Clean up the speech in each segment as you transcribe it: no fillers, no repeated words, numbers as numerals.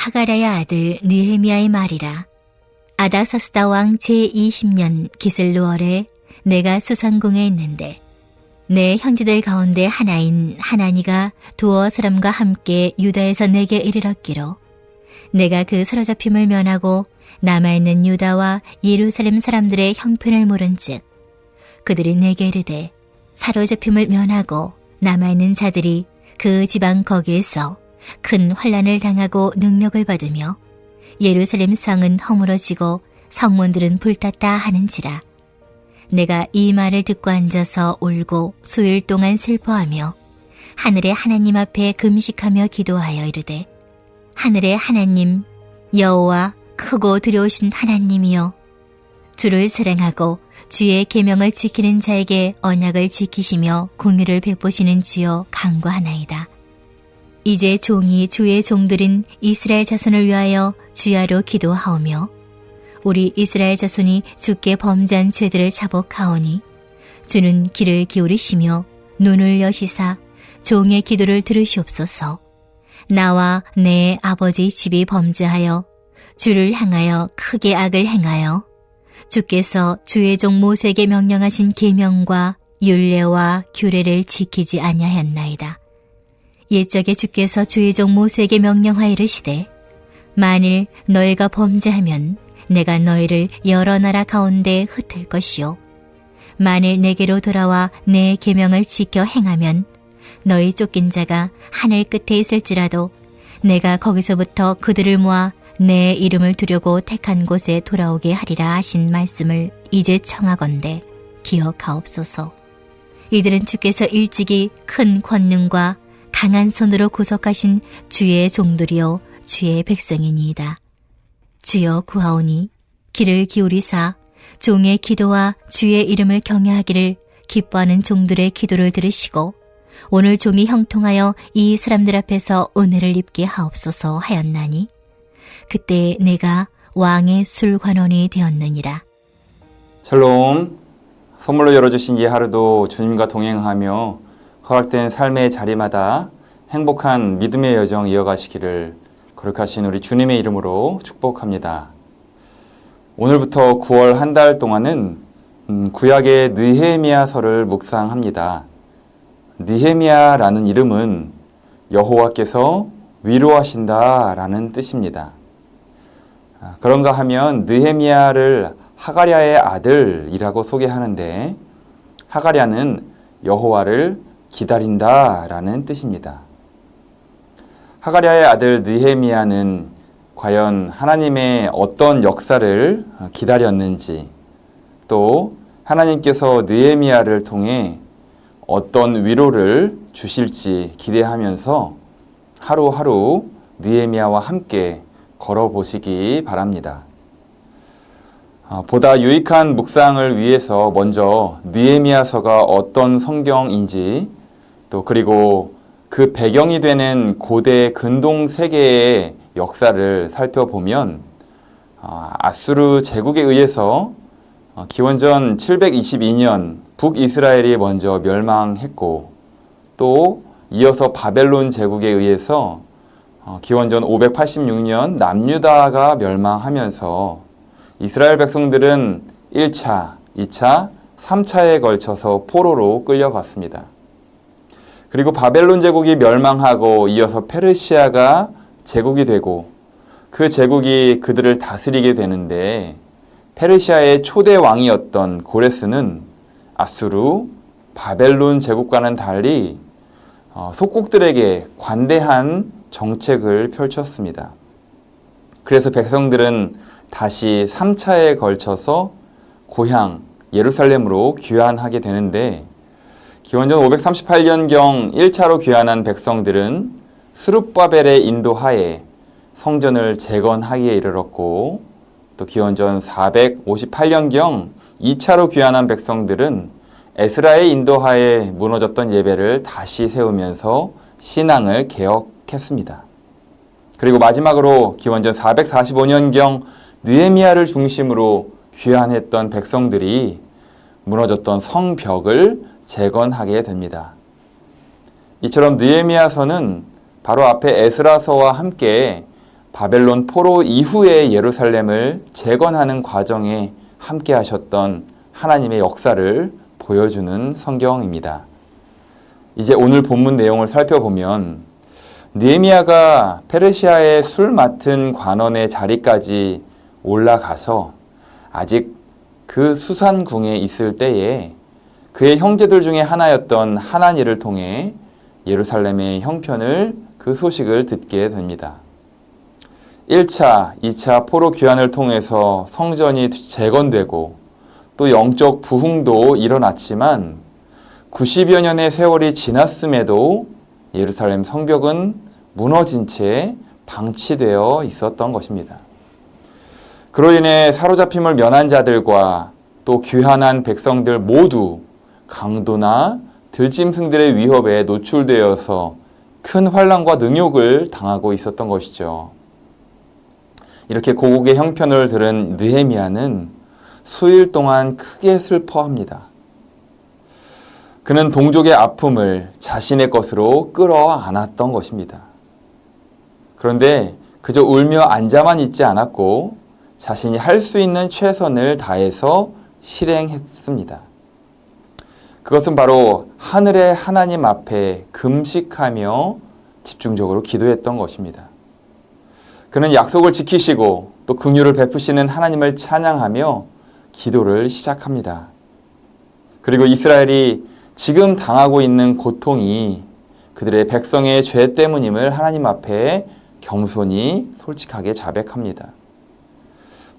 하가랴의 아들 느헤미야의 말이라. 아닥사스다 왕 제20년 기슬루월에 내가 수상궁에 있는데 내 형제들 가운데 하나인 하나니가 두어 사람과 함께 유다에서 내게 이르렀기로 내가 그 사로잡힘을 면하고 남아있는 유다와 예루살렘 사람들의 형편을 물은즉 그들이 내게 이르되 사로잡힘을 면하고 남아있는 자들이 그 지방 거기에서 큰 환난을 당하고 능력을 받으며 예루살렘 성은 허물어지고 성문들은 불탔다 하는지라. 내가 이 말을 듣고 앉아서 울고 수일 동안 슬퍼하며 하늘의 하나님 앞에 금식하며 기도하여 이르되 하늘의 하나님 여호와 크고 두려우신 하나님이여 주를 사랑하고 주의 계명을 지키는 자에게 언약을 지키시며 공의를 베푸시는 주여 간구하나이다. 이제 종이 주의 종들인 이스라엘 자손을 위하여 주야로 기도하오며 우리 이스라엘 자손이 주께 범죄한 죄들을 자복하오니 주는 귀를 기울이시며 눈을 여시사 종의 기도를 들으시옵소서. 나와 내 아버지 집이 범죄하여 주를 향하여 크게 악을 행하여 주께서 주의 종 모세에게 명령하신 계명과 율례와 규례를 지키지 아니하였나이다. 옛적에 주께서 주의 종 모세에게 명령하여 이르시되 만일 너희가 범죄하면 내가 너희를 여러 나라 가운데 흩을 것이요 만일 내게로 돌아와 내 계명을 지켜 행하면 너희 쫓긴 자가 하늘 끝에 있을지라도 내가 거기서부터 그들을 모아 내 이름을 두려고 택한 곳에 돌아오게 하리라 하신 말씀을 이제 청하건대 기억하옵소서. 이들은 주께서 일찍이 큰 권능과 강한 손으로 구속하신 주의 종들이요 주의 백성이니이다. 주여 구하오니 귀를 기울이사 종의 기도와 주의 이름을 경외하기를 기뻐하는 종들의 기도를 들으시고 오늘 종이 형통하여 이 사람들 앞에서 은혜를 입게 하옵소서 하였나니 그때 내가 왕의 술관원이 되었느니라. 샬롬. 선물로 열어주신 이 하루도 주님과 동행하며 허락된 삶의 자리마다 행복한 믿음의 여정 이어가시기를 거룩하신 우리 주님의 이름으로 축복합니다. 오늘부터 9월 한 달 동안은 구약의 느헤미야서를 묵상합니다. 느헤미야라는 이름은 여호와께서 위로하신다라는 뜻입니다. 그런가 하면 느헤미야를 하가랴의 아들이라고 소개하는데 하가랴는 여호와를 기다린다라는 뜻입니다. 하가랴의 아들 느헤미야는 과연 하나님의 어떤 역사를 기다렸는지 또 하나님께서 느헤미야를 통해 어떤 위로를 주실지 기대하면서 하루하루 느헤미야와 함께 걸어보시기 바랍니다. 보다 유익한 묵상을 위해서 먼저 느헤미야서가 어떤 성경인지 또 그리고 그 배경이 되는 고대 근동 세계의 역사를 살펴보면 아수르 제국에 의해서 기원전 722년 북이스라엘이 먼저 멸망했고 또 이어서 바벨론 제국에 의해서 기원전 586년 남유다가 멸망하면서 이스라엘 백성들은 1차, 2차, 3차에 걸쳐서 포로로 끌려갔습니다. 그리고 바벨론 제국이 멸망하고 이어서 페르시아가 제국이 되고 그 제국이 그들을 다스리게 되는데 페르시아의 초대 왕이었던 고레스는 아수르, 바벨론 제국과는 달리 속국들에게 관대한 정책을 펼쳤습니다. 그래서 백성들은 다시 3차에 걸쳐서 고향 예루살렘으로 귀환하게 되는데 기원전 538년경 1차로 귀환한 백성들은 스룹바벨의 인도하에 성전을 재건하기에 이르렀고 또 기원전 458년경 2차로 귀환한 백성들은 에스라의 인도하에 무너졌던 예배를 다시 세우면서 신앙을 개혁했습니다. 그리고 마지막으로 기원전 445년경 느헤미야를 중심으로 귀환했던 백성들이 무너졌던 성벽을 재건하게 됩니다. 이처럼 느헤미야서는 바로 앞에 에스라서와 함께 바벨론 포로 이후에 예루살렘을 재건하는 과정에 함께 하셨던 하나님의 역사를 보여주는 성경입니다. 이제 오늘 본문 내용을 살펴보면 느헤미야가 페르시아의 술 맡은 관원의 자리까지 올라가서 아직 그 수산궁에 있을 때에 그의 형제들 중에 하나였던 하나니를 통해 예루살렘의 형편을 그 소식을 듣게 됩니다. 1차, 2차 포로 귀환을 통해서 성전이 재건되고 또 영적 부흥도 일어났지만 90여 년의 세월이 지났음에도 예루살렘 성벽은 무너진 채 방치되어 있었던 것입니다. 그로 인해 사로잡힘을 면한 자들과 또 귀환한 백성들 모두 강도나 들짐승들의 위협에 노출되어서 큰 환난과 능욕을 당하고 있었던 것이죠. 이렇게 고국의 형편을 들은 느헤미야는 수일 동안 크게 슬퍼합니다. 그는 동족의 아픔을 자신의 것으로 끌어안았던 것입니다. 그런데 그저 울며 앉아만 있지 않았고 자신이 할 수 있는 최선을 다해서 실행했습니다. 그것은 바로 하늘의 하나님 앞에 금식하며 집중적으로 기도했던 것입니다. 그는 약속을 지키시고 또 긍휼을 베푸시는 하나님을 찬양하며 기도를 시작합니다. 그리고 이스라엘이 지금 당하고 있는 고통이 그들의 백성의 죄 때문임을 하나님 앞에 겸손히 솔직하게 자백합니다.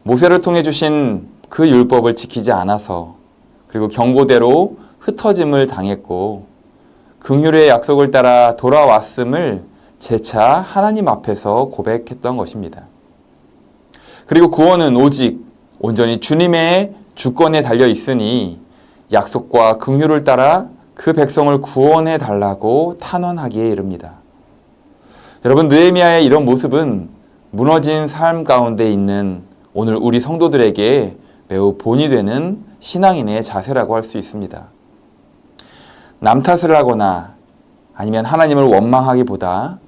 모세를 통해 주신 그 율법을 지키지 않아서 그리고 경고대로 흩어짐을 당했고 긍휼의 약속을 따라 돌아왔음을 재차 하나님 앞에서 고백했던 것입니다. 그리고 구원은 오직 온전히 주님의 주권에 달려 있으니 약속과 긍휼을 따라 그 백성을 구원해 달라고 탄원하기에 이릅니다. 여러분, 느헤미야의 이런 모습은 무너진 삶 가운데 있는 오늘 우리 성도들에게 매우 본이 되는 신앙인의 자세라고 할 수 있습니다. 남 탓을 하거나 아니면 하나님을 원망하기보다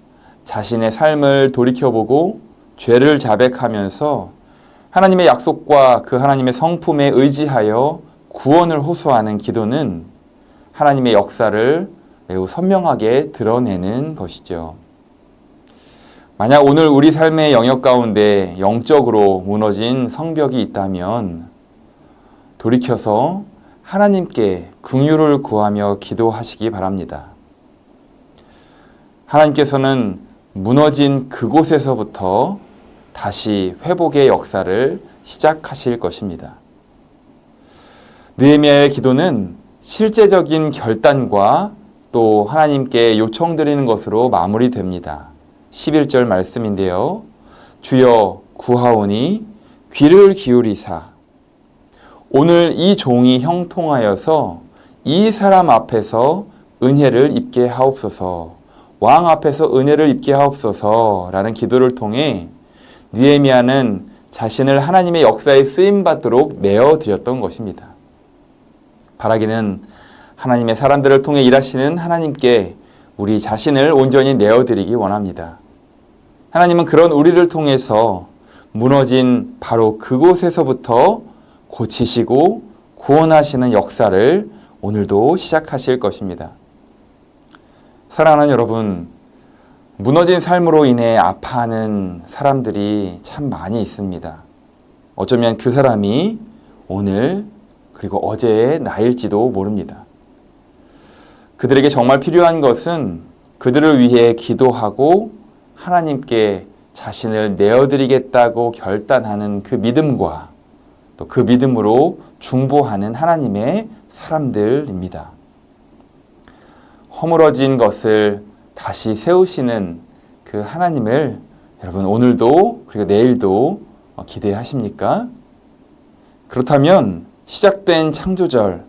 자신의 삶을 돌이켜보고 죄를 자백하면서 하나님의 약속과 그 하나님의 성품에 의지하여 구원을 호소하는 기도는 하나님의 역사를 매우 선명하게 드러내는 것이죠. 만약 오늘 우리 삶의 영역 가운데 영적으로 무너진 성벽이 있다면 돌이켜서 하나님께 긍휼을 구하며 기도하시기 바랍니다. 하나님께서는 무너진 그곳에서부터 다시 회복의 역사를 시작하실 것입니다. 느헤미야의 기도는 실제적인 결단과 또 하나님께 요청드리는 것으로 마무리됩니다. 11절 말씀인데요. 주여 구하오니 귀를 기울이사 오늘 이 종이 형통하여서 이 사람 앞에서 은혜를 입게 하옵소서, 왕 앞에서 은혜를 입게 하옵소서 라는 기도를 통해 느헤미야는 자신을 하나님의 역사에 쓰임받도록 내어드렸던 것입니다. 바라기는 하나님의 사람들을 통해 일하시는 하나님께 우리 자신을 온전히 내어드리기 원합니다. 하나님은 그런 우리를 통해서 무너진 바로 그곳에서부터 고치시고 구원하시는 역사를 오늘도 시작하실 것입니다. 사랑하는 여러분, 무너진 삶으로 인해 아파하는 사람들이 참 많이 있습니다. 어쩌면 그 사람이 오늘 그리고 어제의 나일지도 모릅니다. 그들에게 정말 필요한 것은 그들을 위해 기도하고 하나님께 자신을 내어드리겠다고 결단하는 그 믿음과 또 그 믿음으로 중보하는 하나님의 사람들입니다. 허물어진 것을 다시 세우시는 그 하나님을 여러분 오늘도 그리고 내일도 기대하십니까? 그렇다면 시작된 창조절,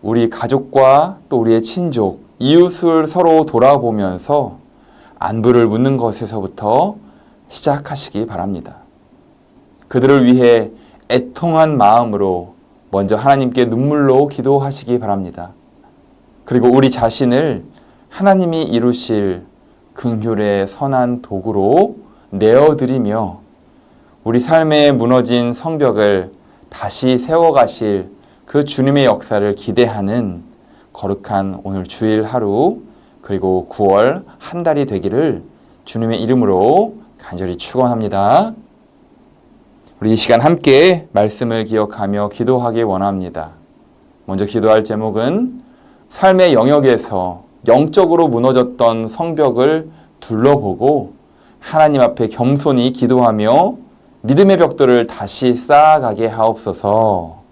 우리 가족과 또 우리의 친족, 이웃을 서로 돌아보면서 안부를 묻는 것에서부터 시작하시기 바랍니다. 그들을 위해 애통한 마음으로 먼저 하나님께 눈물로 기도하시기 바랍니다. 그리고 우리 자신을 하나님이 이루실 긍휼의 선한 도구로 내어드리며 우리 삶에 무너진 성벽을 다시 세워가실 그 주님의 역사를 기대하는 거룩한 오늘 주일 하루 그리고 9월 한 달이 되기를 주님의 이름으로 간절히 축원합니다. 우리 이 시간 함께 말씀을 기억하며 기도하기 원합니다. 먼저 기도할 제목은 삶의 영역에서 영적으로 무너졌던 성벽을 둘러보고 하나님 앞에 겸손히 기도하며 믿음의 벽돌을 다시 쌓아가게 하옵소서.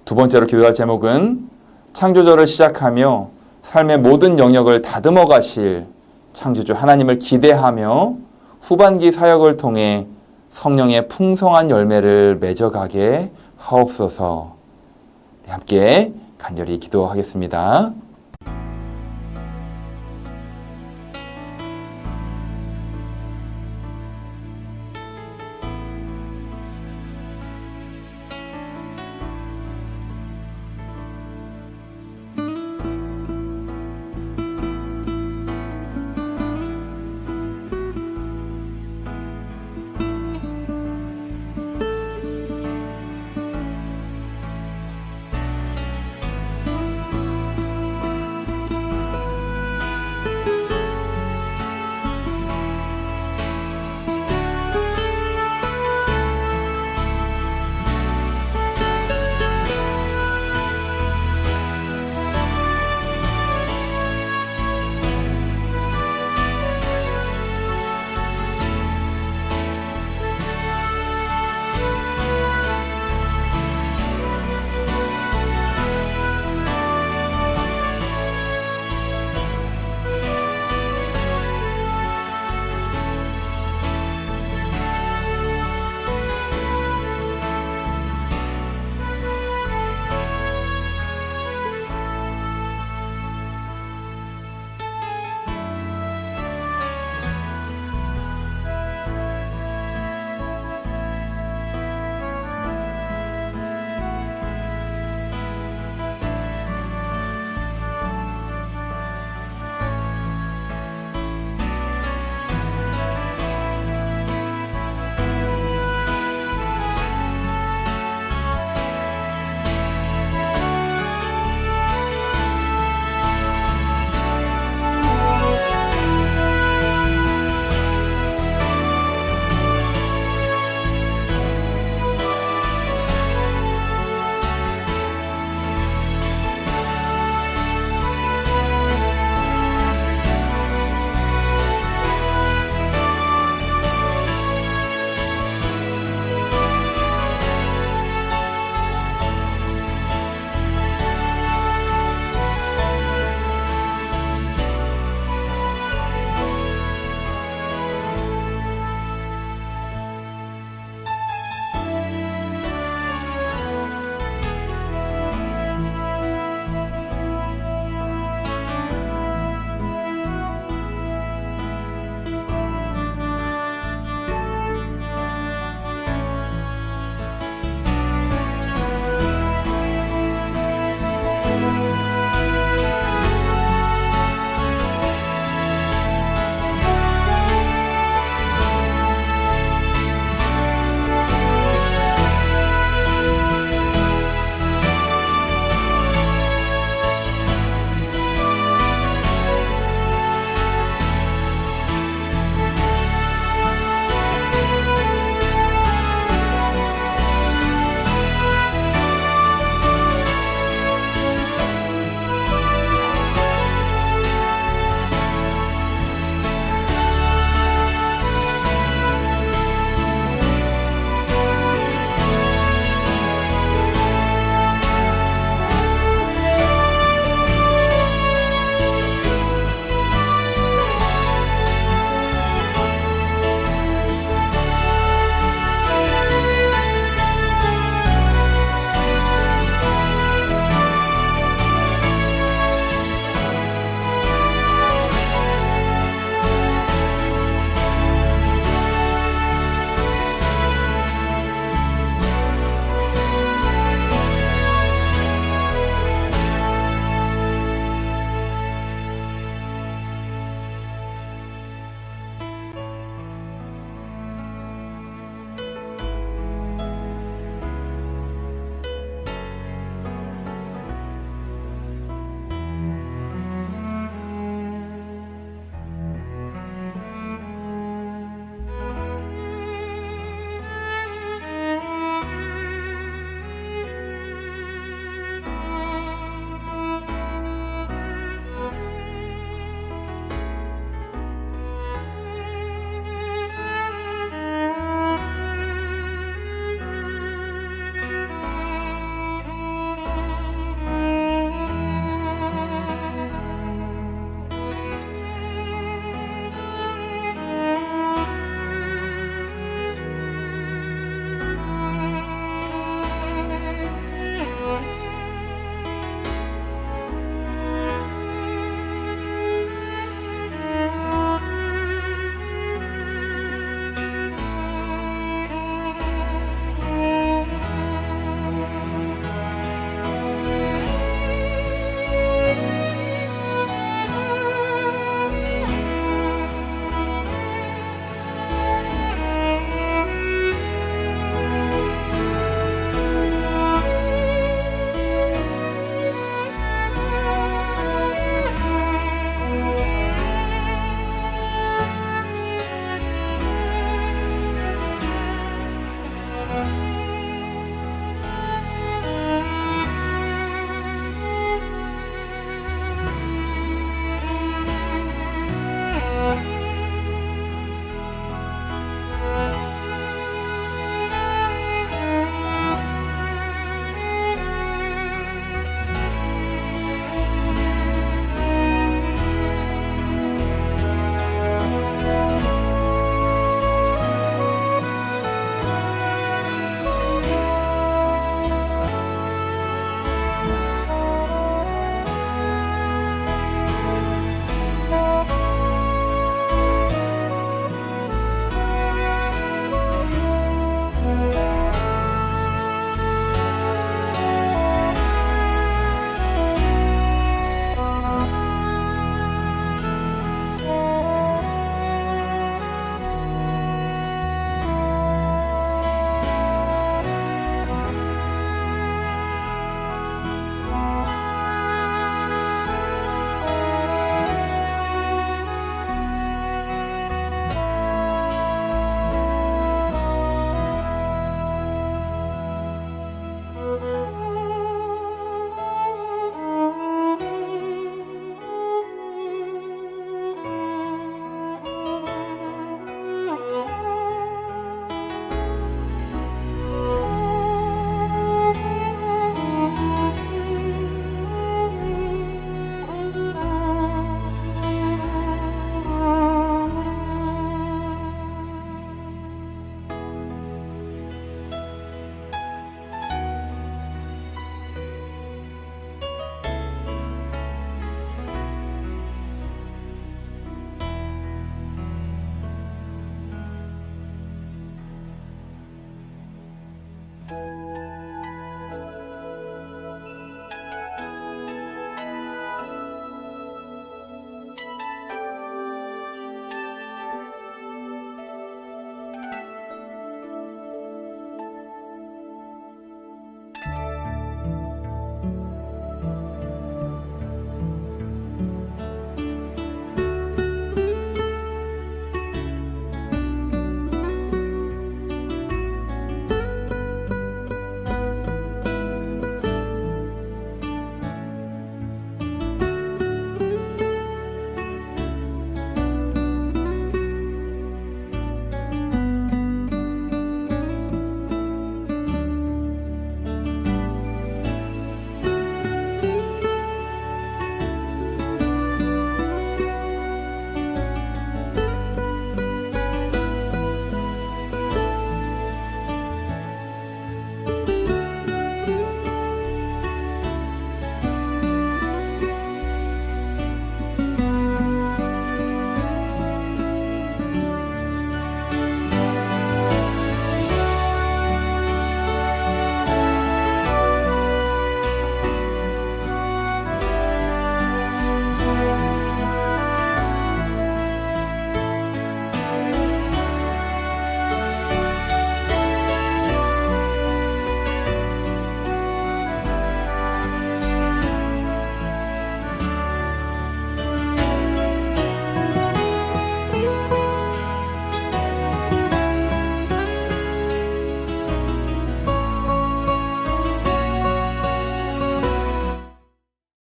두 번째로 기도할 제목은 창조절을 시작하며 삶의 모든 영역을 다듬어 가실 창조주 하나님을 기대하며 후반기 사역을 통해 성령의 풍성한 열매를 맺어가게 하옵소서. 함께 간절히 기도하겠습니다.